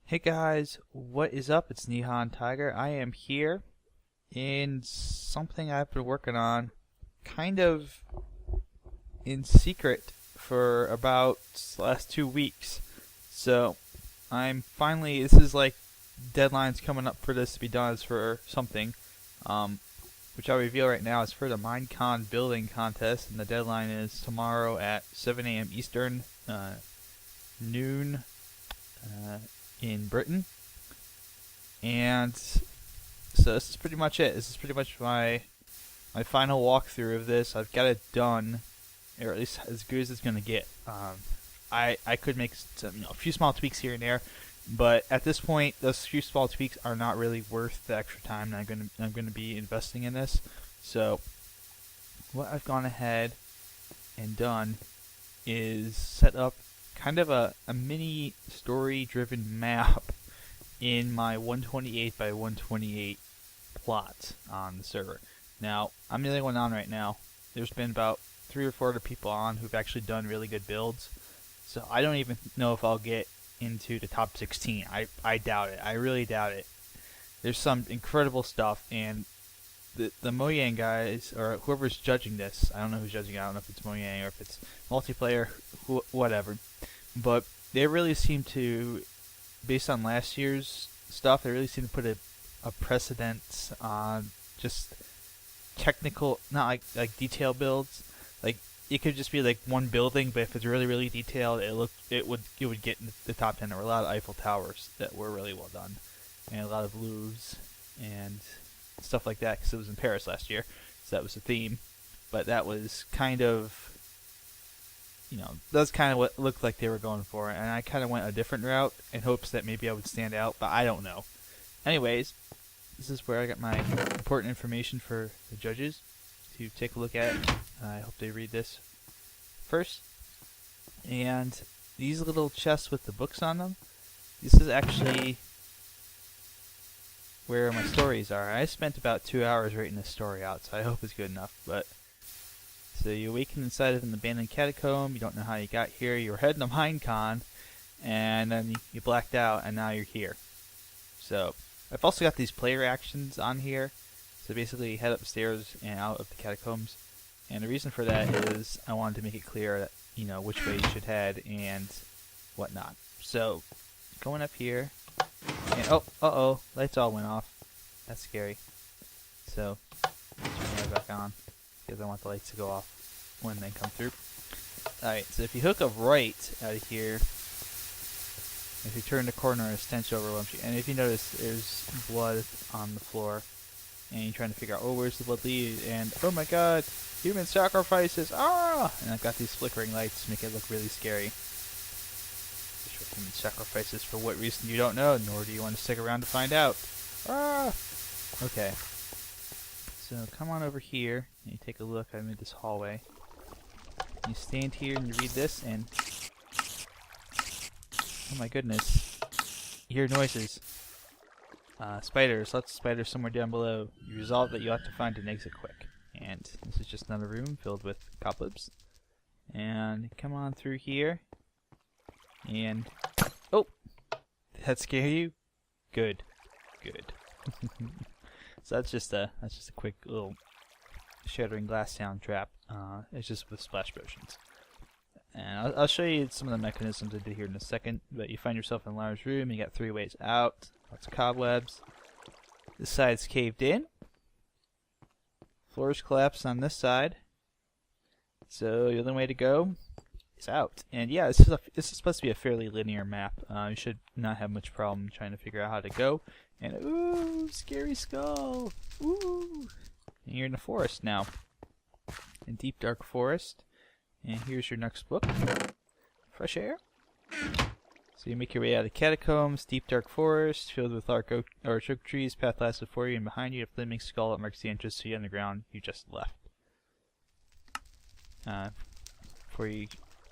Hey guys, what is up? It's NihonTiger. I am here in something I've been working on kind of in secret for about the last 2 weeks. So I'm finally, this is like deadlines coming up for this to be done is for something, which I'll reveal right now is for the Minecon building contest, and the deadline is tomorrow at 7 a.m. Eastern, noon in Britain. And so this is pretty much it. This is pretty much my final walkthrough of this. I've got it done, or at least as good as it's gonna get. I could make some, a few small tweaks here and there, but at this point, those few small tweaks are not really worth the extra time that I'm gonna be investing in this. So what I've gone ahead and done is set up kind of a mini story-driven map in my 128 by 128 plot on the server. Now, I'm the only one on right now. There's been about 3 or 4 other people on who've actually done really good builds, so I don't even know if I'll get into the top 16. I doubt it. I really doubt it. There's some incredible stuff, and the Mojang guys, or whoever's judging this, I don't know who's judging it. I don't know if it's Mojang or if it's multiplayer, whatever. But they really seem to, based on last year's stuff, they really seem to put a precedence on just technical, not like detail builds. Like it could just be like one building, but if it's really detailed, it would get in the top 10. There were a lot of Eiffel Towers that were really well done, and a lot of Louvres and stuff like that, because it was in Paris last year, so that was the theme. But that was kind of, that's kind of what looked like they were going for, and I kind of went a different route in hopes that maybe I would stand out, but I don't know. Anyways, this is where I got my important information for the judges to take a look at. I hope they read this first. And these little chests with the books on them, this is actually where my stories are. I spent about 2 hours writing this story out, so I hope it's good enough. But so you awaken inside of an abandoned catacomb. You don't know how you got here. You were heading to Minecon, and then you blacked out, and now you're here. So I've also got these player actions on here. So basically, you head upstairs and out of the catacombs. And the reason for that is I wanted to make it clear that which way you should head and whatnot. So going up here, and lights all went off. That's scary. So turn that back on, because I want the lights to go off when they come through. Alright, so if you hook up right out of here, if you turn the corner, a stench overwhelms you. And if you notice, there's blood on the floor, and you're trying to figure out, where's the blood lead? And oh my god, human sacrifices! Ah! And I've got these flickering lights to make it look really scary. Human sacrifices for what reason you don't know, nor do you want to stick around to find out. Ah! Okay. So come on over here, and you take a look. I'm in this hallway. You stand here and you read this, and oh my goodness, you hear noises. Spiders, lots of spiders somewhere down below. You resolve that you have to find an exit quick. And this is just another room filled with cobwebs. And come on through here. And oh, did that scare you? Good. So that's just a quick little shattering glass sound trap. It's just with splash potions. And I'll show you some of the mechanisms I did here in a second. But you find yourself in a large room. You got 3 ways out. Lots of cobwebs. This side's caved in. Floors collapsed on this side. So the only way to go is out. And yeah, this is supposed to be a fairly linear map. You should not have much problem trying to figure out how to go. And ooh, scary skull. Ooh. And you're in the forest now. In deep dark forest. And here's your next book. Fresh air. So you make your way out of the catacombs, deep dark forest, filled with large oak trees, path lies before you, and behind you a flaming skull that marks the entrance to the underground you just left. Before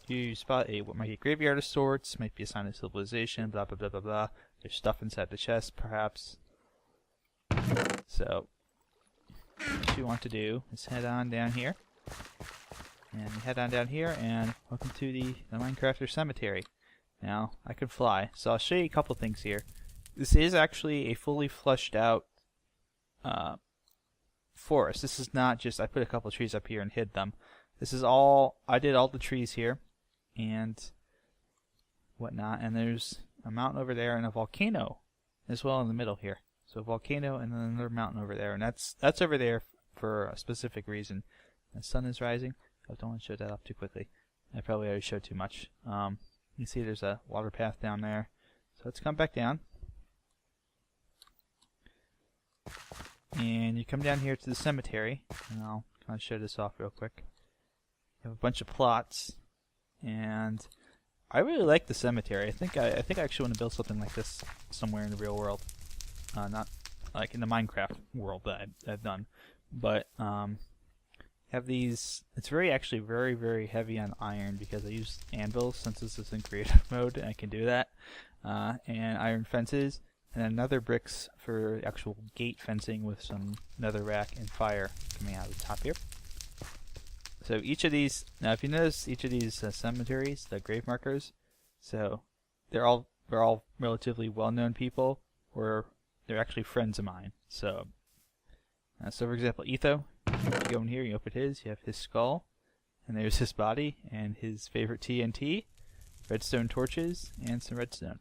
you spot what might be a graveyard of sorts, might be a sign of civilization, blah blah blah blah blah. There's stuff inside the chest, perhaps. So what you want to do is head on down here. And head on down here, and welcome to the Minecrafter Cemetery. Now, I can fly. So I'll show you a couple things here. This is actually a fully fleshed out forest. This is not just, I put a couple of trees up here and hid them. This is all, I did all the trees here and whatnot. And there's a mountain over there and a volcano as well in the middle here. So a volcano and then another mountain over there. And that's over there for a specific reason. The sun is rising. I don't want to show that off too quickly. I probably already showed too much. You see there's a water path down there. So let's come back down. And you come down here to the cemetery. And I'll kind of show this off real quick. You have a bunch of plots. And I really like the cemetery. I think I actually want to build something like this somewhere in the real world. Not like in the Minecraft world that I've done. But have these, it's actually very heavy on iron because I use anvils since this is in creative mode and I can do that, and iron fences, and another bricks for actual gate fencing with some netherrack and fire coming out of the top here. So each of these, now if you notice each of these cemeteries, the grave markers, so they're all relatively well-known people, or they're actually friends of mine. So for example, Etho, you go in here, you open his, you have his skull, and there's his body, and his favorite TNT, redstone torches, and some redstone.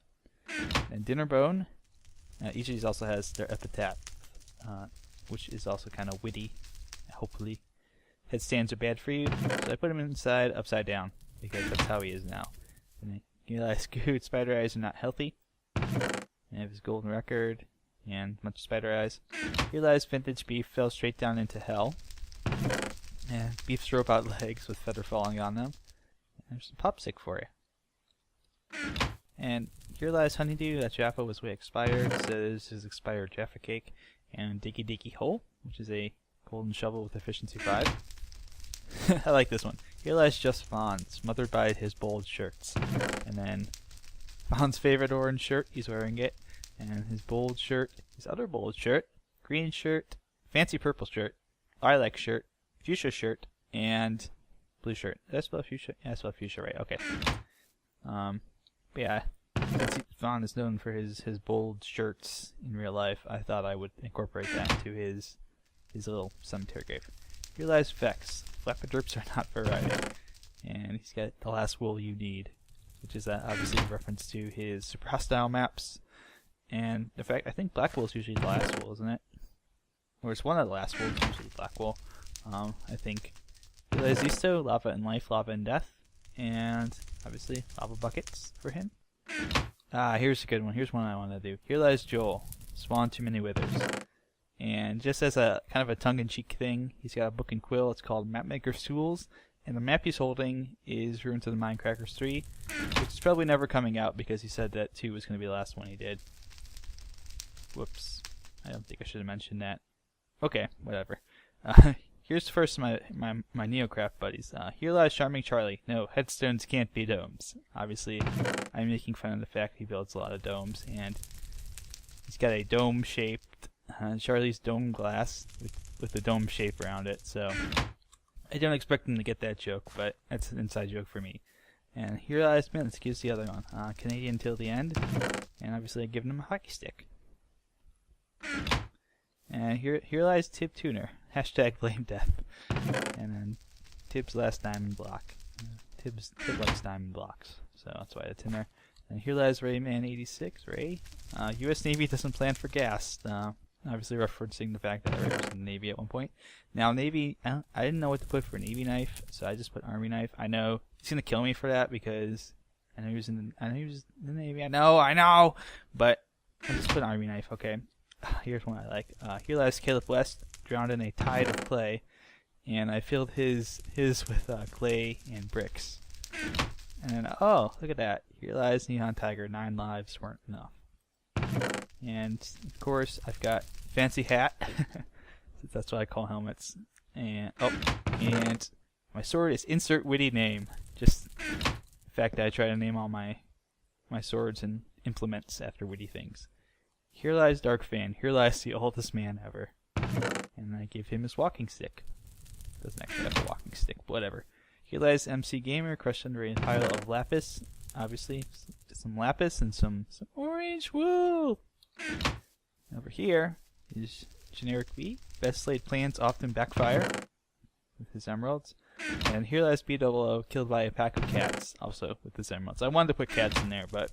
And Dinnerbone, each of these also has their epitaph, which is also kind of witty, hopefully. Headstands are bad for you, so I put him inside upside down, because that's how he is now. And you realize good spider eyes are not healthy. And I have his golden record, and a bunch of spider eyes. You realize vintage beef fell straight down into hell. And beef's robot legs with feather falling on them. And there's some popsick for you. And here lies Honeydew. That Jaffa was way expired, so there's his expired Jaffa cake. And Diggy Diggy Hole, which is a golden shovel with efficiency 5. I like this one. Here lies Just Fawn, smothered by his bold shirts. And then Fawn's favorite orange shirt, he's wearing it. And his bold shirt, his other bold shirt, green shirt, fancy purple shirt, lilac shirt, fuchsia shirt, and blue shirt. Did I spell fuchsia? Yeah, I spelled fuchsia right. Okay. But yeah, since Vaughn is known for his bold shirts in real life, I thought I would incorporate that into his little cemetery grave. Here lies Vex. Flappadrips are not variety. And he's got the last wool you need, which is obviously a reference to his super hostile maps. And in fact, I think black wool is usually the last wool, isn't it? Or it's one of the last wools, usually black wool. I think. There's Isto, lava and life, lava and death, and obviously lava buckets for him. Here's a good one. Here's one I want to do. Here lies Joel, spawn too many withers. And just as a kind of a tongue-in-cheek thing, he's got a book and quill. It's called Mapmaker's Tools, and the map he's holding is Ruins of the Minecrackers 3, which is probably never coming out because he said that 2 was going to be the last one he did. Whoops. I don't think I should have mentioned that. Okay, whatever. Here's first my Neocraft buddies. Here lies Charming Charlie. No, headstones can't be domes. Obviously, I'm making fun of the fact he builds a lot of domes, and he's got a dome-shaped Charlie's dome glass with a dome shape around it, so I don't expect him to get that joke, but that's an inside joke for me. And here lies Mints. Gives the other one. Canadian till the end, and obviously I've given him a hockey stick. And here lies Tib Tuner. Hashtag blame death. And then Tib's last diamond block. Tib likes diamond blocks, so that's why it's in there. And here lies Rayman86. Ray. U.S. Navy doesn't plan for gas. Obviously referencing the fact that Ray was in the Navy at one point. Now Navy, I didn't know what to put for Navy knife, so I just put Army knife. I know he's gonna kill me for that because I know he was in the Navy. I know, but I just put Army knife. Okay. Here's one I like. Here lies Caleb West, drowned in a tide of clay, and I filled his with clay and bricks. And then, oh, look at that. Here lies NihonTiger. 9 lives weren't enough. And of course, I've got fancy hat. That's what I call helmets. And and my sword is insert witty name. Just the fact that I try to name all my swords and implements after witty things. Here lies Dark Fan. Here lies the oldest man ever. And I give him his walking stick. Doesn't actually have a walking stick, but whatever. Here lies MC Gamer, crushed under a pile of lapis. obviously. Some lapis and some orange. Woo! Over here is generic B. Best laid plans often backfire with his emeralds. And here lies B00 killed by a pack of cats, also with his emeralds. I wanted to put cats in there, but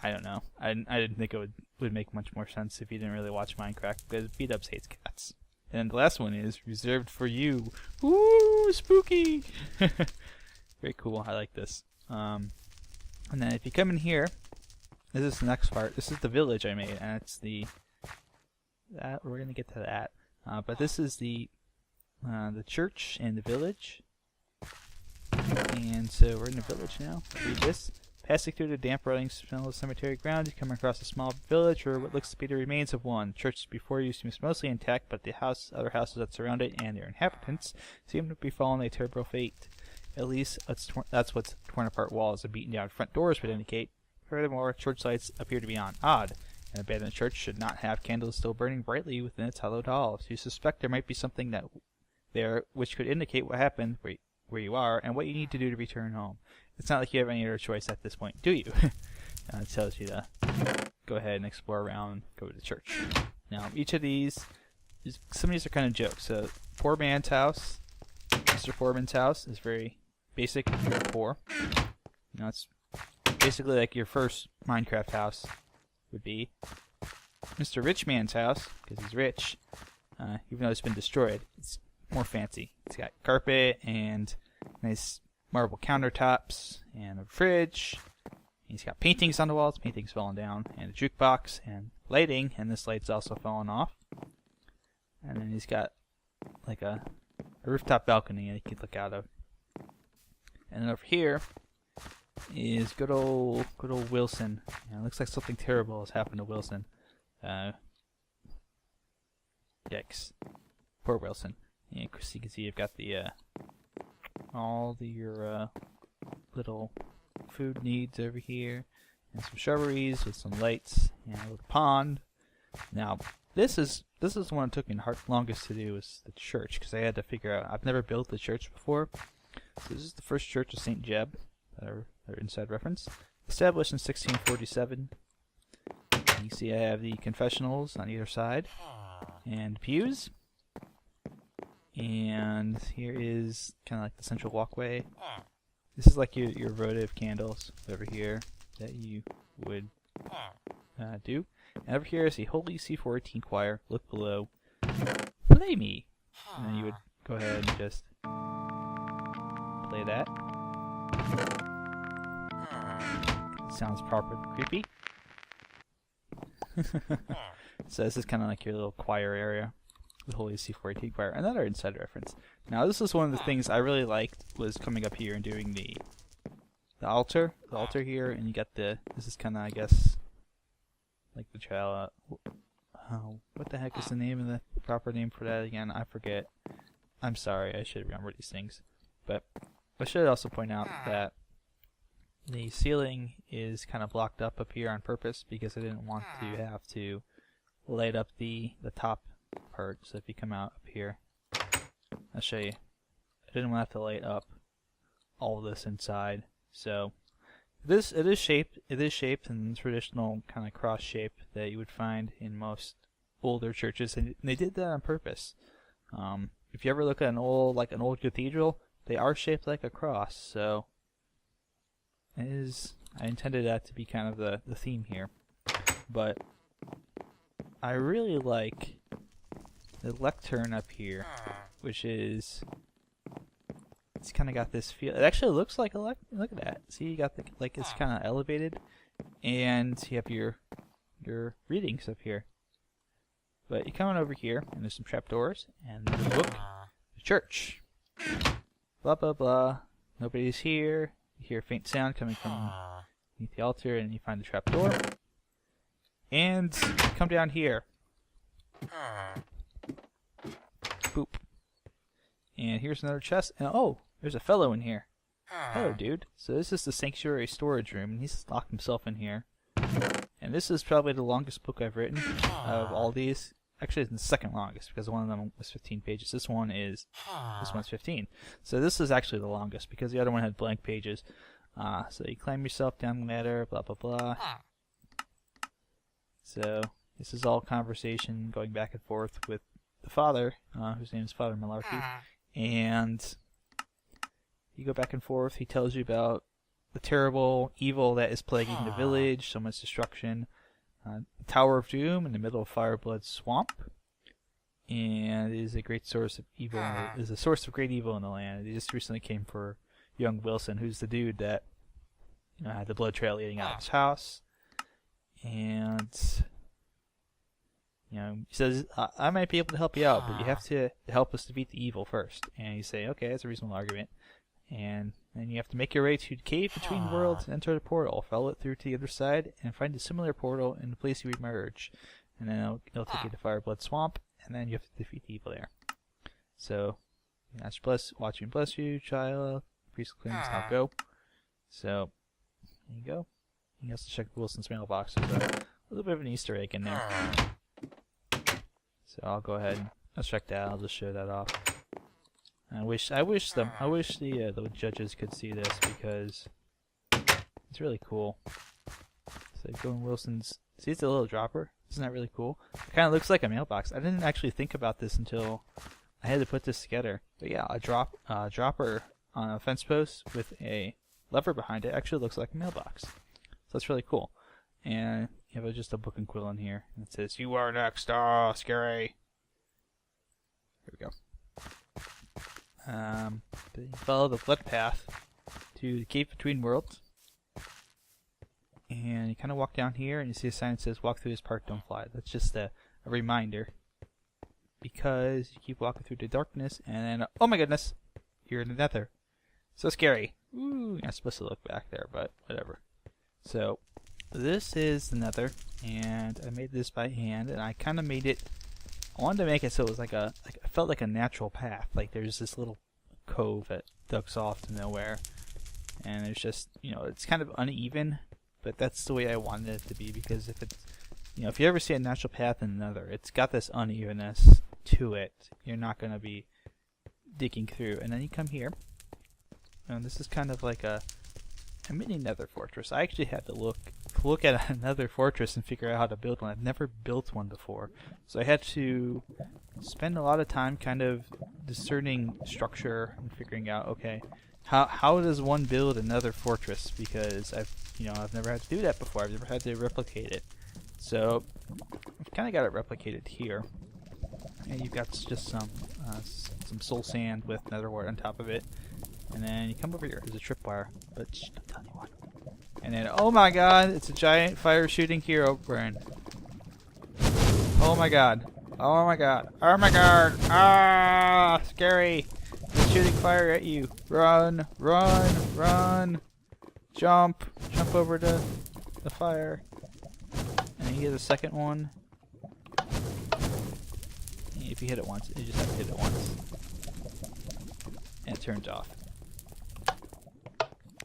I don't know. I didn't think it would make much more sense if you didn't really watch Minecraft, because B-Dubs hates cats. And the last one is reserved for you. Ooh, spooky! Very cool. I like this. And then if you come in here, this is the next part. This is the village I made, and it's we're gonna get to that. But this is the church and the village. And so we're in the village now. Read this. Passing through the damp, rotting smell of cemetery ground, you come across a small village or what looks to be the remains of one. The church before you seems mostly intact, but the other houses that surround it and their inhabitants seem to be falling a terrible fate. At least that's what torn apart walls and beaten down front doors would indicate. Furthermore, church lights appear to be on. Odd. An abandoned church should not have candles still burning brightly within its hallowed halls. You suspect there might be something there which could indicate what happened where you are and what you need to do to return home. It's not like you have any other choice at this point, do you? It tells you to go ahead and explore around, go to the church. Now, each of these, some of these are kind of jokes. So, poor man's house, Mr. Foreman's house is very basic, very poor. You know, it's basically like your first Minecraft house would be. Mr. Rich Man's house, because he's rich, even though it's been destroyed, it's more fancy. It's got carpet and nice marble countertops and a fridge. He's got paintings on the walls, paintings falling down, and a jukebox and lighting, and this light's also falling off. And then he's got like a rooftop balcony that you can look out of. And then over here is good old Wilson. It looks like something terrible has happened to Wilson. Yikes. Poor Wilson. Yeah, you can see you've got the all your little food needs over here, and some shrubberies with some lights, and a little pond. Now, this is the one that took me the longest to do, is the church, because I had to figure out. I've never built the church before. So this is the first church of St. Jeb, their inside reference, established in 1647. You see, I have the confessionals on either side, and pews. And here is kind of like the central walkway. This is like your votive candles over here that you would do. And over here is the Holy C418 choir. Look below. Play me! And then you would go ahead and just play that. It sounds proper creepy. So this is kind of like your little choir area. The Holy C418 choir. Another inside reference. Now this is one of the things I really liked, was coming up here and doing the altar here, and you got this is kind of, I guess, like the child. What the heck is the name of the proper name for that again? I forget. I'm sorry, I should remember these things. But I should also point out that the ceiling is kind of blocked up here on purpose, because I didn't want to have to light up the top part. So if you come out up here, I'll show you. I didn't want to have to light up all of this inside. So it is shaped in the traditional kind of cross shape that you would find in most older churches, and they did that on purpose. If you ever look at an old cathedral, they are shaped like a cross. So I intended that to be kind of the theme here. But I really like the lectern up here, which is, it's kind of got this feel. It actually looks like a look at that. See, you got it's kind of elevated, and you have your readings up here. But you come on over here, and there's some trapdoors, and there's a book, the church. Blah blah blah. Nobody's here. You hear a faint sound coming from beneath the altar, and you find the trapdoor. And come down here. Boop. And here's another chest. And oh, there's a fellow in here. Hello, dude. So this is the sanctuary storage room, and he's locked himself in here. And this is probably the longest book I've written of all these. Actually, it's the second longest, because one of them was 15 pages. This one's 15. So this is actually the longest, because the other one had blank pages. So you climb yourself down the ladder, blah blah blah. So this is all conversation going back and forth with the father, whose name is Father Malarkey, and you go back and forth. He tells you about the terrible evil that is plaguing the village, so much destruction. Tower of Doom in the middle of Fireblood Swamp, and is a great source of evil. Is a source of great evil in the land. He just recently came for young Wilson, who's the dude that had the blood trail leading out of his house, and he says, I might be able to help you out, but you have to help us defeat the evil first. And you say, okay, that's a reasonable argument. And then you have to make your way to the cave between worlds and enter the portal. Follow it through to the other side and find a similar portal in the place you emerge. And then it'll take you to Fireblood Swamp, and then you have to defeat the evil there. So, watch and bless you, child. Priest claims now go. So, there you go. You have to check Wilson's mailbox. There's a little bit of an Easter egg in there. So I'll go ahead and let's check that. I'll just show that off. I wish the judges could see this because it's really cool. So going Wilson's. See, it's a little dropper. Isn't that really cool? It kind of looks like a mailbox. I didn't actually think about this until I had to put this together. But yeah, a dropper on a fence post with a lever behind it actually looks like a mailbox. So that's really cool. And you have just a book and quill in here. And it says, "You are next." Oh, scary. Here we go. You follow the blood path to the cave between worlds. And you kind of walk down here and you see a sign that says, "Walk through this park, don't fly." That's just a reminder. Because you keep walking through the darkness and then, oh my goodness, you're in the Nether. So scary. Ooh, you're not supposed to look back there, but whatever. So, this is the Nether, and I made this by hand, and I kind of made it. I wanted to make it so it was it felt like a natural path. Like there's this little cove that ducks off to nowhere, and there's just it's kind of uneven, but that's the way I wanted it to be because if it's if you ever see a natural path in the Nether, it's got this unevenness to it. You're not going to be digging through, and then you come here, and this is kind of like a mini Nether fortress. I actually had to look at another fortress and figure out how to build one. I've never built one before, so I had to spend a lot of time kind of discerning structure and figuring out, okay, how does one build another fortress? Because I've never had to do that before. I've never had to replicate it. So I've kind of got it replicated here, and you've got just some soul sand with nether wart on top of it. And then you come over here. There's a tripwire, but shh, don't tell anyone. And then, oh my god, it's a giant fire shooting hero burn. Oh my god. Oh my god. Oh my god. Ah, scary. It's shooting fire at you. Run, run, run. Jump. Jump over to the fire. And you get a second one. And if you hit it once, you just have to hit it once. And it turns off.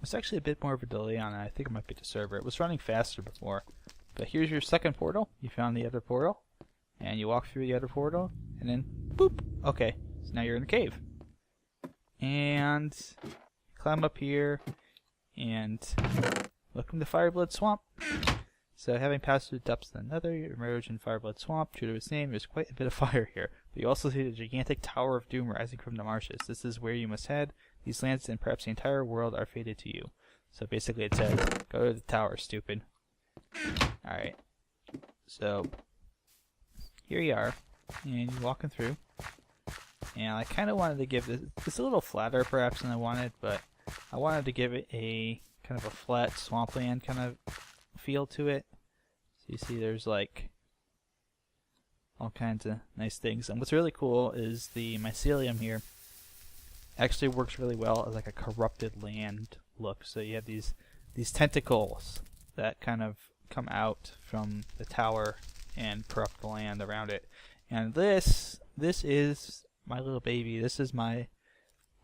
It's actually a bit more of a delay on it. I think it might be the server. It was running faster before. But here's your second portal. You found the other portal. And you walk through the other portal. And then, boop. Okay. So now you're in the cave. And climb up here. And welcome to Fireblood Swamp. So having passed through the depths of the Nether, you emerge in Fireblood Swamp. True to its name, there's quite a bit of fire here. But you also see the gigantic Tower of Doom rising from the marshes. This is where you must head. These lands and perhaps the entire world are fated to you. So basically it says, go to the tower, stupid. Alright. So, here you are. And you're walking through. And I kind of wanted to give this, it's a little flatter perhaps than I wanted, but I wanted to give it a kind of a flat swampland kind of feel to it. So you see there's like all kinds of nice things. And what's really cool is the mycelium here actually works really well as like a corrupted land look. So you have these tentacles that kind of come out from the tower and corrupt the land around it. And this is my little baby. This is my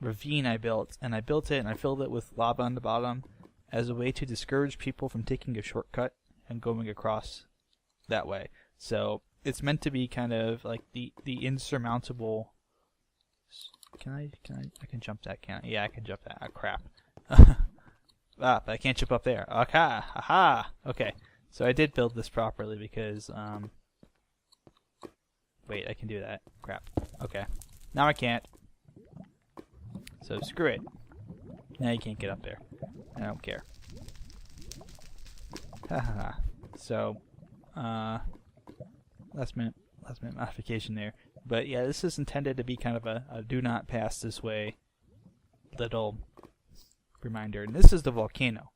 ravine I built, and I built it and I filled it with lava on the bottom as a way to discourage people from taking a shortcut and going across that way. So it's meant to be kind of like the insurmountable. I can jump that, can't I? Yeah, I can jump that. Ah, crap. but I can't jump up there. Okay, aha. Okay, so I did build this properly because wait, I can do that. Crap. Okay, now I can't. So screw it. Now you can't get up there. I don't care. Haha. So, last minute modification there. But yeah, this is intended to be kind of a do not pass this way little reminder. And this is the volcano.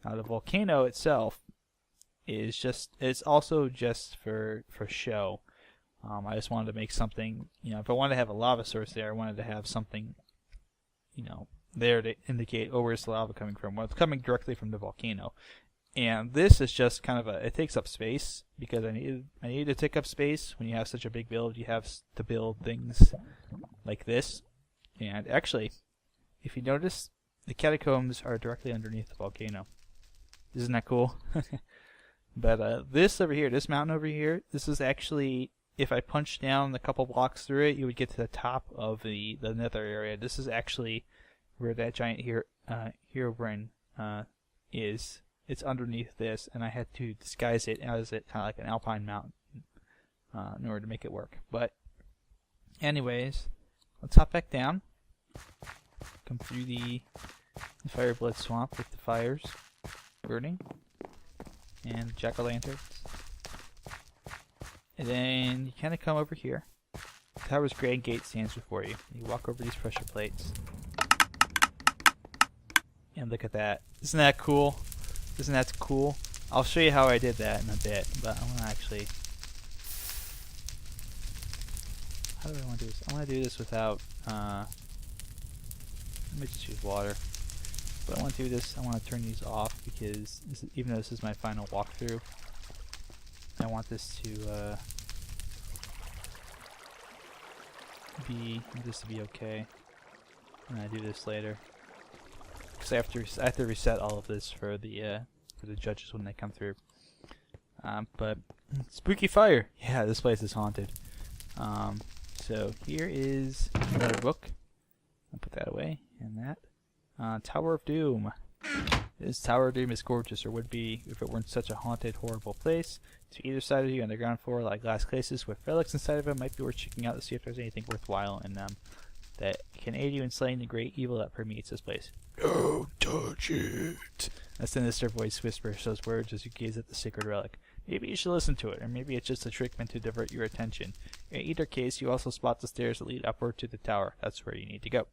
Now the volcano itself is it's also just for show. I just wanted to make something, if I wanted to have a lava source there, I wanted to have something, there to indicate, oh, where's the lava coming from? Well, it's coming directly from the volcano. And this is just kind of it takes up space, because I need to take up space. When you have such a big build, you have to build things like this. And actually, if you notice, the catacombs are directly underneath the volcano. Isn't that cool? But this over here, this mountain over here, this is actually, if I punch down a couple blocks through it, you would get to the top of the Nether area. This is actually where that giant Herobrine is. It's underneath this, and I had to disguise it as kind of like an alpine mountain in order to make it work. But anyways, let's hop back down. Come through the Fireblood Swamp with the fires burning and jack-o'-lanterns. And then you kind of come over here. The tower's grand gate stands before you. You walk over these pressure plates. And look at that. Isn't that cool? Isn't that cool? I'll show you how I did that in a bit, but I want to actually... How do I want to do this? I want to do this without... Let me just use water. But I want to do this, I want to turn these off because even though this is my final walkthrough, I want this to be okay. And I do this later. Because I have to reset all of this for the judges when they come through. But spooky fire. Yeah, this place is haunted. So here is another book. I'll put that away and that. Tower of Doom. This Tower of Doom is gorgeous, or would be if it weren't such a haunted, horrible place. To either side of you on the ground floor, like glass cases with relics inside of them, might be worth checking out to see if there's anything worthwhile in them that can aid you in slaying the great evil that permeates this place. Don't touch it. A sinister voice whispers those words as you gaze at the sacred relic. Maybe you should listen to it, or maybe it's just a trick meant to divert your attention. In either case, you also spot the stairs that lead upward to the tower. That's where you need to go.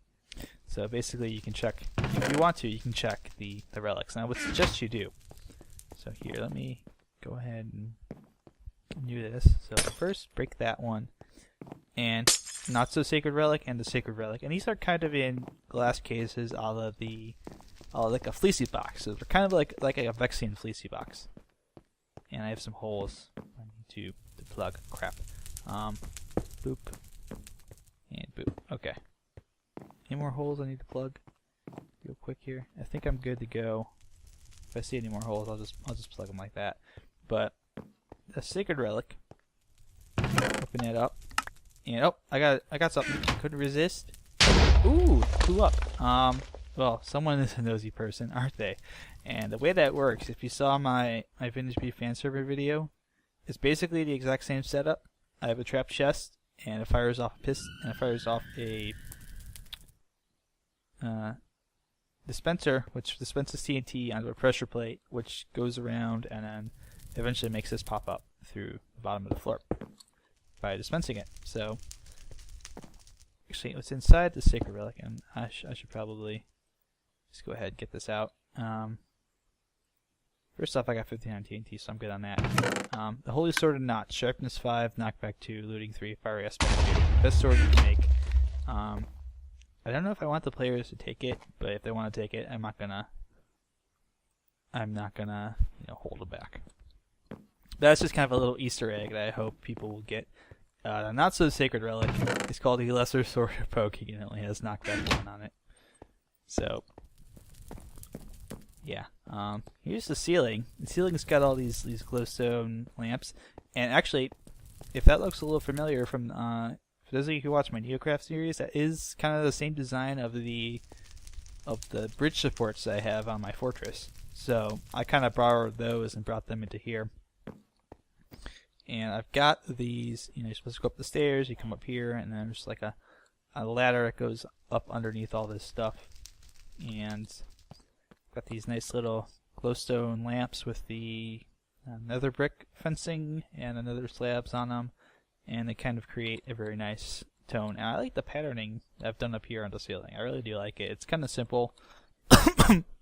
So basically you can check, if you want to, you can check the relics. And I would suggest you do. So here, let me go ahead and do this. So first, break that one. And not so sacred relic and the sacred relic. And these are kind of in glass cases a la like a fleecy box. So they're kind of like a Vexian fleecy box. And I have some holes I need to plug. Crap. Boop. And boop. Okay. Any more holes I need to plug? Real quick here. I think I'm good to go. If I see any more holes, I'll just plug them like that. But the sacred relic. Open that up. And oh, I got something. Couldn't resist. Ooh, flew up. Well, someone is a nosy person, aren't they? And the way that works, if you saw my Vintage Beef fan server video, it's basically the exact same setup. I have a trap chest, and it fires off a piston, and it fires off a dispenser, which dispenses TNT onto a pressure plate, which goes around and then eventually makes this pop up through the bottom of the floor by dispensing it. So, actually, what's inside the sacred relic, and I should probably just go ahead and get this out. First off, I got 59 TNT, so I'm good on that. The Holy Sword of Notch, Sharpness 5, Knockback 2, Looting 3, Fiery Aspect 2. Best sword you can make. I don't know if I want the players to take it, but if they want to take it, I'm not gonna hold them back. That's just kind of a little Easter egg that I hope people will get. Not so sacred relic. It's called the Lesser Sword of Poking, and it only has Knockback 1 on it. So, yeah. Here's the ceiling. The ceiling's got all these glowstone lamps, and actually, if that looks a little familiar from for those of you who watch my Neocraft series, that is kind of the same design of the of the bridge supports that I have on my fortress. So I kind of borrowed those and brought them into here. And I've got these, you know, you're supposed to go up the stairs, you come up here, and then there's like a ladder that goes up underneath all this stuff. And got these nice little glowstone lamps with the nether brick fencing and the nether slabs on them. And they kind of create a very nice tone. And I like the patterning I've done up here on the ceiling. I really do like it. It's kind of simple.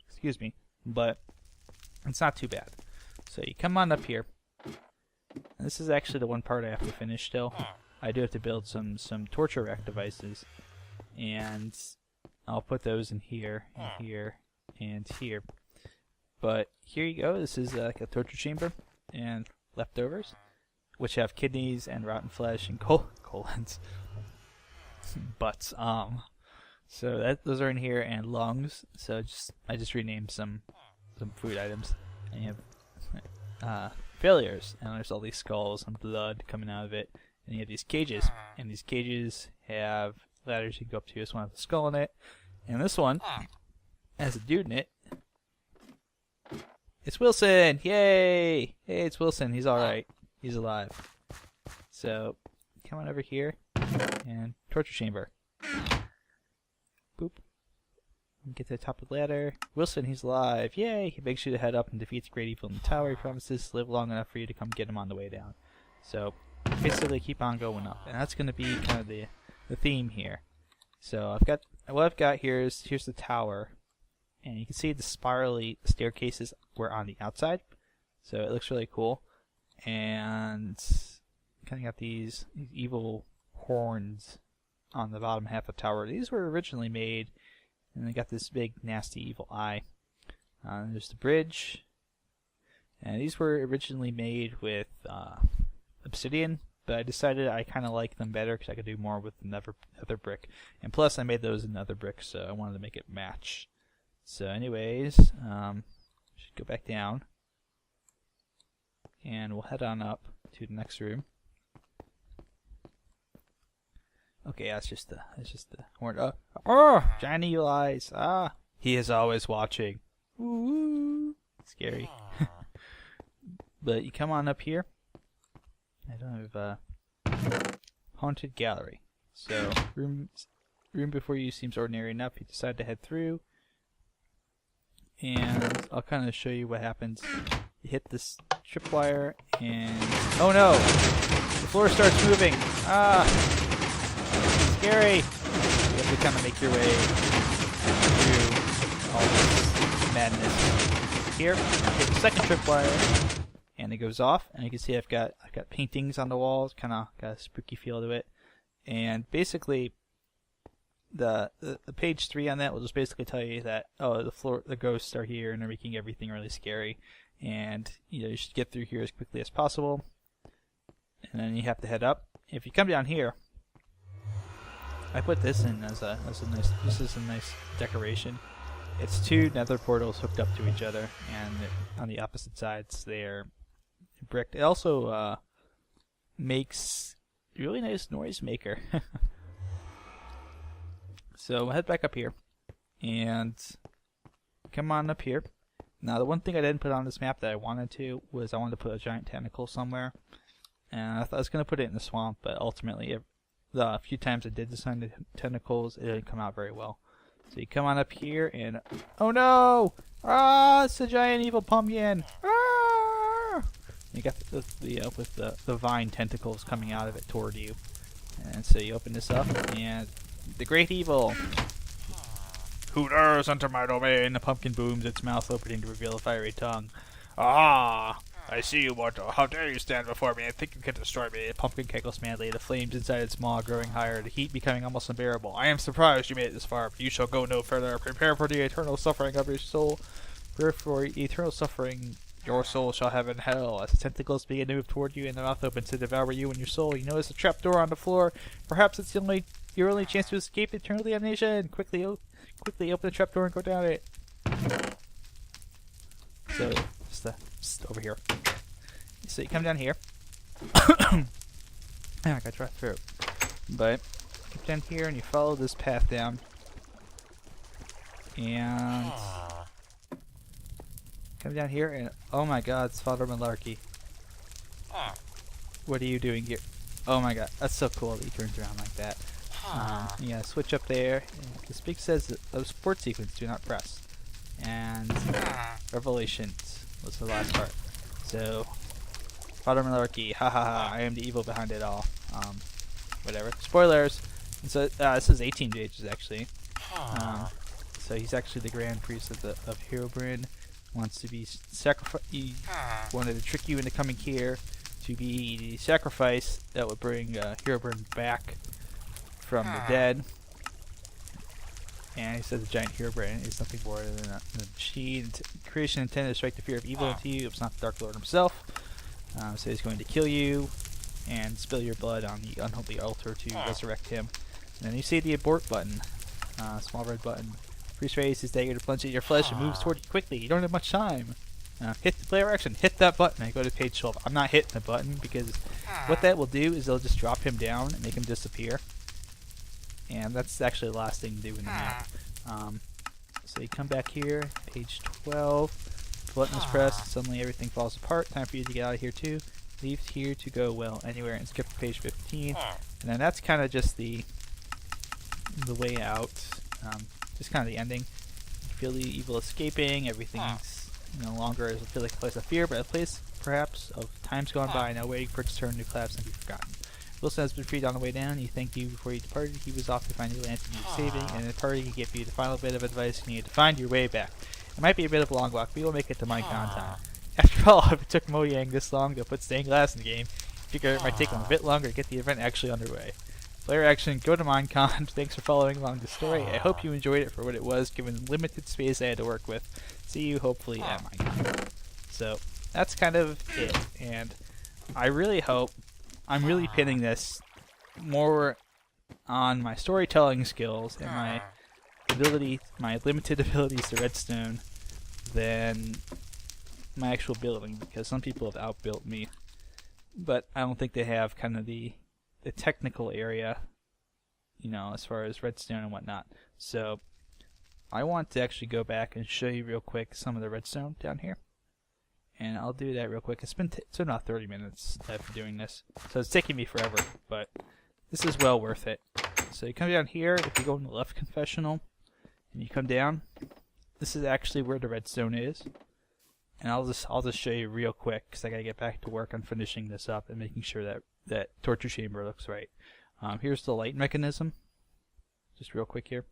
Excuse me. But it's not too bad. So you come on up here. And this is actually the one part I have to finish still. I do have to build some torture rack devices. And I'll put those in here, and here, and here. But here you go. This is like a torture chamber. And leftovers, which have kidneys and rotten flesh and colons. Butts. So those are in here, and lungs. So I just renamed some food items. And you have failures, and there's all these skulls and blood coming out of it. And you have these cages, and these cages have ladders you can go up to. This one has a skull in it, and this one has a dude in it. It's Wilson! Yay! Hey, it's Wilson. He's alright. He's alive. So, come on over here, and torture chamber. Boop. Get to the top of the ladder. Wilson, he's alive. Yay! He begs you to head up and defeat the great evil in the tower. He promises to live long enough for you to come get him on the way down. So, basically keep on going up. And that's going to be kind of the theme here. So, what I've got here is, here's the tower. And you can see the spirally staircases were on the outside. So, it looks really cool. And kind of got these evil horns on the bottom half of the tower. These were originally made, and they got this big nasty evil eye. There's the bridge, and these were originally made with obsidian, but I decided I kind of like them better because I could do more with the nether brick. And plus I made those in nether brick, so I wanted to make it match. So anyways, should go back down, and we'll head on up to the next room. Okay, that's just the horn. Oh, giant evil eyes. Ah, he is always watching. Ooh, scary. But you come on up here. I don't have haunted gallery. So room before you seems ordinary enough. You decide to head through, and I'll kind of show you what happens. You hit this tripwire, and oh no, the floor starts moving. Ah. Scary! You have to kind of make your way through all this madness. Here, hit the second tripwire, and it goes off. And you can see I've got paintings on the walls, kind of got a spooky feel to it. And basically, the page 3 on that will just basically tell you that the ghosts are here and they're making everything really scary, and you should get through here as quickly as possible. And then you have to head up. If you come down here, I put this in as a nice. This is a nice decoration. It's 2 nether portals hooked up to each other, and on the opposite sides they're bricked. It also makes a really nice noise maker. So we'll head back up here, and come on up here. Now the one thing I didn't put on this map that I wanted to was I wanted to put a giant tentacle somewhere, and I thought I was going to put it in the swamp, but ultimately the few times I did design the tentacles, it didn't come out very well. So you come on up here, and oh no! Ah, it's a giant evil pumpkin! Ah! You got the vine tentacles coming out of it toward you, and so you open this up, and the great evil. Who dares enter my domain? The pumpkin booms, its mouth opening to reveal a fiery tongue. Ah! I see you, mortal. How dare you stand before me and think you can destroy me? The pumpkin cackles madly, the flames inside its maw growing higher, the heat becoming almost unbearable. I am surprised you made it this far, but you shall go no further. Prepare for the eternal suffering of your soul. Prepare for eternal suffering your soul shall have in hell. As the tentacles begin to move toward you and the mouth opens to devour you and your soul, you notice a trapdoor on the floor. Perhaps it's your only chance to escape eternal damnation. Quickly open the trapdoor and go down it. So, just over here. So you come down here. I gotta try through. But you come down here and you follow this path down. And come down here and oh my god, it's Father Malarkey. What are you doing here? Oh my god, that's so cool that he turns around like that. Yeah, switch up there. And the speak says that those support sequence do not press. And Revelations was the last part. So, Father Malarkey, ha ha ha, I am the evil behind it all. Whatever. Spoilers! And so, this is 18 pages actually. So he's actually the Grand Priest of Herobrine. Wants to be sacrificed. He wanted to trick you into coming here to be the sacrifice that would bring Herobrine back from the dead. And he says the giant Herobrine is nothing more than a machine. Creation intended to strike the fear of evil into you. It's not the Dark Lord himself. So he's going to kill you and spill your blood on the unholy altar to resurrect him. And then you see the abort button, small red button. Priest raises his dagger to plunge at your flesh and moves toward you quickly. You don't have much time. Hit the player action. Hit that button and go to page 12. I'm not hitting the button because what that will do is it'll just drop him down and make him disappear. And that's actually the last thing to do in the map. So you come back here, page 12. Button is pressed. Suddenly everything falls apart. Time for you to get out of here too. Leave here to go well anywhere and skip to page 15. And then that's kind of just the way out. Just kind of the ending. You feel the evil escaping. Everything's no longer as feel like a place of fear, but a place perhaps of times gone by, now waiting for it to turn to collapse and be forgotten. Wilson has been freed on the way down. He thanked you before he departed. He was off to find you lantern you saving, and in the party he gave you the final bit of advice you need to find your way back. It might be a bit of a long walk, but you'll make it to Minecon time. After all, if it took Mojang this long to put stained glass in the game, I figure it might take him a bit longer to get the event actually underway. Player action, go to Minecon. Thanks for following along the story. I hope you enjoyed it for what it was, given the limited space I had to work with. See you hopefully at Minecon. So that's kind of it, and I really hope I'm really pinning this more on my storytelling skills and my limited abilities to Redstone than my actual building, because some people have outbuilt me, but I don't think they have kind of the technical area, you know, as far as Redstone and whatnot. So I want to actually go back and show you real quick some of the Redstone down here, and I'll do that real quick. It's been about 30 minutes after doing this, so it's taking me forever, but this is well worth it. So you come down here, if you go in the left confessional and you come down, this is actually where the Redstone is. And I'll just show you real quick, because I gotta get back to work on finishing this up and making sure that torture chamber looks right. Here's the light mechanism, just real quick here.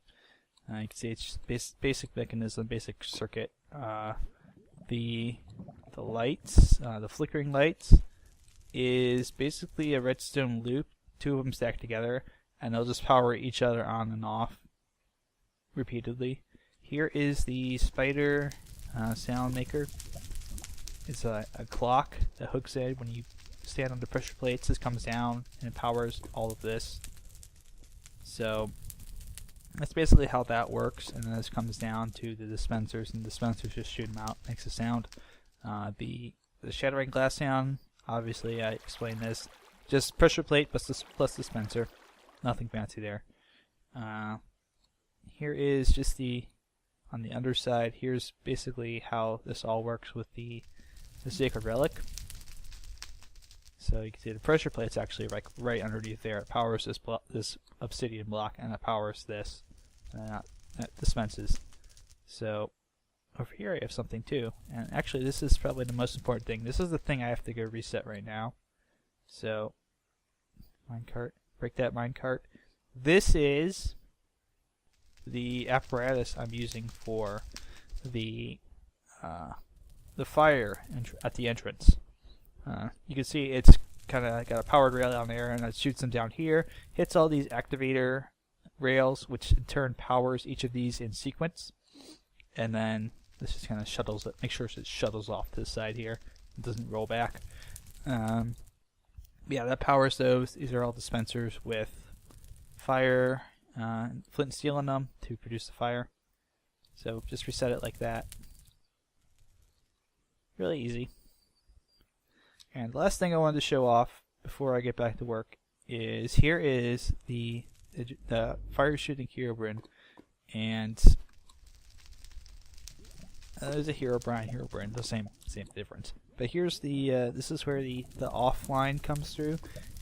You can see it's basic mechanism, basic circuit. The lights, the flickering lights, is basically a redstone loop. Two of them stacked together, and they'll just power each other on and off repeatedly. Here is the spider sound maker. It's a clock that hooks in when you stand under pressure plates. This comes down and it powers all of this. So that's basically how that works. And then this comes down to the dispensers, and the dispensers just shoot them out, makes a sound. The shattering glass sound, obviously I explained this. Just pressure plate plus dispenser. Nothing fancy there. Here is just on the underside, here's basically how this all works with the sacred relic. So you can see the pressure plate's actually like right underneath there. It powers this obsidian block, and it powers this. That dispenses. So over here I have something too, and actually this is probably the most important thing. This is the thing I have to go reset right now. So minecart, break that minecart. This is the apparatus I'm using for the fire at the entrance. You can see it's kind of got a powered rail down there, and it shoots them down here, hits all these activator rails, which in turn powers each of these in sequence, and then this just kind of shuttles it, make sure it shuttles off to the side here, it doesn't roll back. Yeah, that powers those. These are all dispensers with fire, flint and steel in them to produce the fire. So just reset it like that. Really easy. And the last thing I wanted to show off before I get back to work is here is the fire shooting Herobrine, and There's a Herobrine, the same difference. But here's the this is where the off line comes through,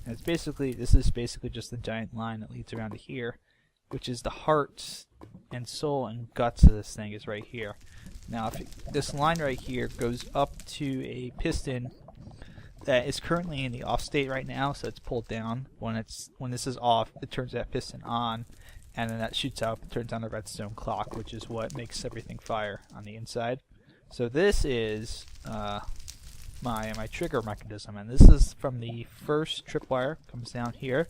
and this is basically just the giant line that leads around to here, which is the heart and soul and guts of this thing is right here. Now, this line right here goes up to a piston that is currently in the off state right now, so it's pulled down. When this is off, it turns that piston on, and then that shoots out and turns on the redstone clock, which is what makes everything fire on the inside. So this is my trigger mechanism, and this is from the first tripwire. Comes down here,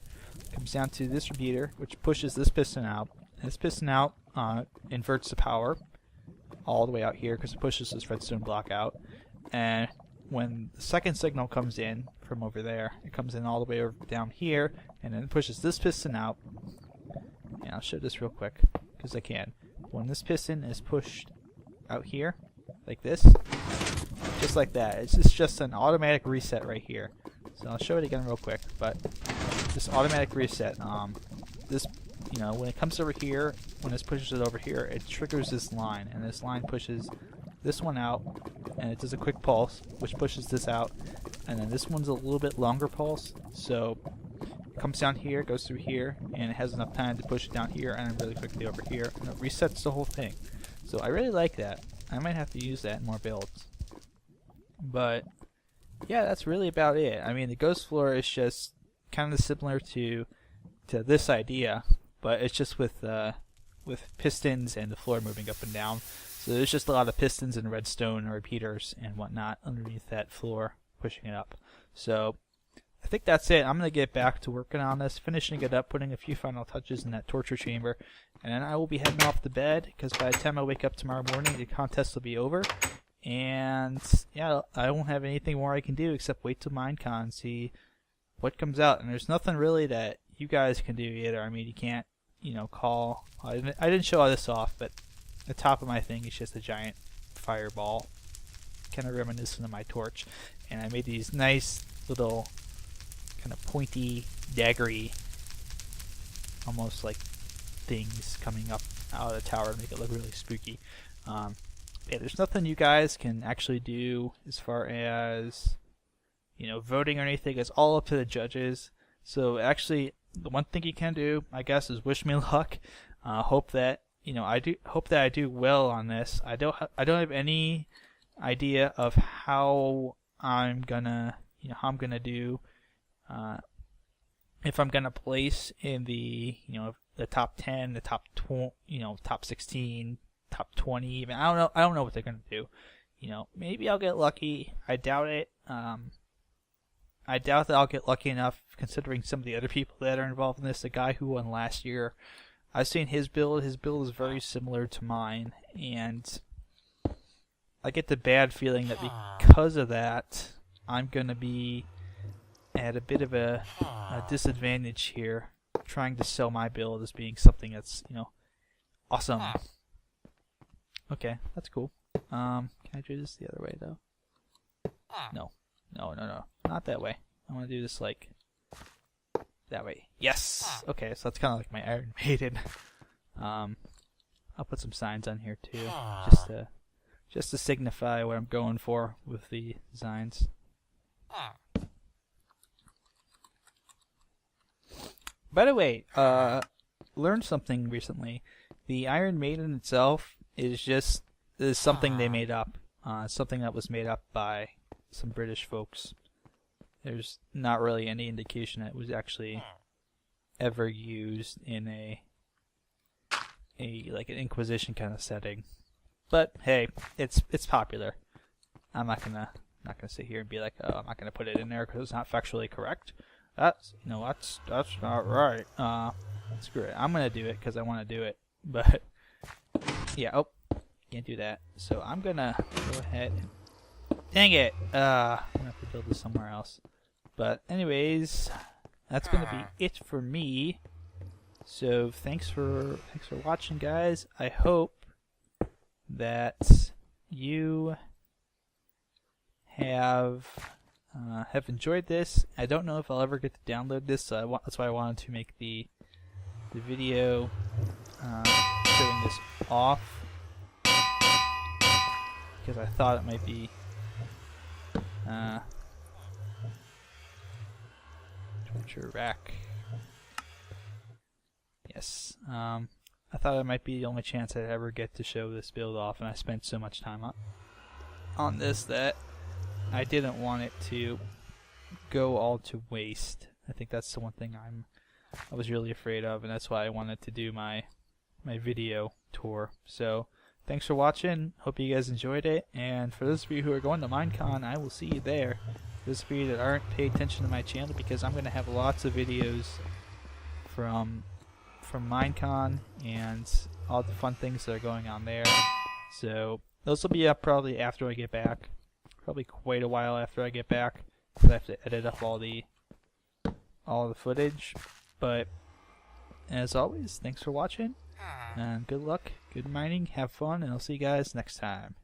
comes down to this repeater, which pushes this piston out. And this piston out inverts the power all the way out here because it pushes this redstone block out. And when the second signal comes in from over there, it comes in all the way over down here, and then it pushes this piston out. And I'll show this real quick because I can. When this piston is pushed out here, like this, just like that, it's just an automatic reset right here. So I'll show it again real quick. But this automatic reset, this, you know, when it comes over here, when this pushes it over here, it triggers this line, and this line pushes this one out, and it does a quick pulse, which pushes this out, and then this one's a little bit longer pulse, so it comes down here, goes through here, and it has enough time to push it down here and really quickly over here, and it resets the whole thing. So I really like that. I might have to use that in more builds. But yeah, that's really about it. I mean, the ghost floor is just kind of similar to this idea, but it's just with pistons and the floor moving up and down. So there's just a lot of pistons and redstone and repeaters and whatnot underneath that floor pushing it up. So I think that's it. I'm going to get back to working on this, finishing it up, putting a few final touches in that torture chamber, and then I will be heading off to bed because by the time I wake up tomorrow morning, the contest will be over. And yeah, I won't have anything more I can do except wait till Minecon and see what comes out. And there's nothing really that you guys can do either. I mean, you can't, you know, call. I didn't show all this off, but the top of my thing is just a giant fireball, kind of reminiscent of my torch. And I made these nice little kind of pointy, daggery, almost like things coming up out of the tower to make it look really spooky. Yeah, there's nothing you guys can actually do as far as, you know, voting or anything. It's all up to the judges. So actually, the one thing you can do, I guess, is wish me luck. Hope that, you know, I do well on this. I don't have any idea of how I'm gonna, you know, how I'm gonna do. If I'm gonna place in the, you know, the top 10, the top 20, you know, top 16, top 20 even. I don't know what they're gonna do. You know, maybe I'll get lucky. I doubt it. I doubt that I'll get lucky enough considering some of the other people that are involved in this. The guy who won last year, I've seen his build. His build is very similar to mine, and I get the bad feeling that because of that, I'm gonna be at a bit of a disadvantage here, trying to sell my build as being something that's, you know, awesome. Okay, that's cool. Can I do this the other way though? No, not that way. I want to do this like that way. Yes. Okay, so that's kind of like my Iron Maiden. I'll put some signs on here too, just to signify what I'm going for with the designs. By the way, learned something recently. The Iron Maiden itself is something they made up. Something that was made up by some British folks. There's not really any indication that it was actually ever used in a like an Inquisition kind of setting. But hey, it's popular. I'm not gonna sit here and be like, oh, I'm not gonna put it in there because it's not factually correct. That's not right. Screw it. I'm gonna do it because I want to do it. But yeah, oh, can't do that. So I'm gonna go ahead. Dang it! I'm gonna have to build this somewhere else. But anyways, that's gonna be it for me. So thanks for watching, guys. I hope that you have enjoyed this. I don't know if I'll ever get to download this. That's why I wanted to make the video showing this off. because I thought it might be torture rack. Yes. I thought it might be the only chance I'd ever get to show this build off, and I spent so much time on this that I didn't want it to go all to waste. I think that's the one thing I was really afraid of, and that's why I wanted to do my video tour. So thanks for watching. Hope you guys enjoyed it, and for those of you who are going to Minecon, I will see you there. For those of you that aren't, pay attention to my channel, because I'm going to have lots of videos from Minecon and all the fun things that are going on there. So those will be up probably after I get back, probably quite a while after I get back, because I have to edit up all the footage. But as always, thanks for watching, and good luck, good mining, have fun, and I'll see you guys next time.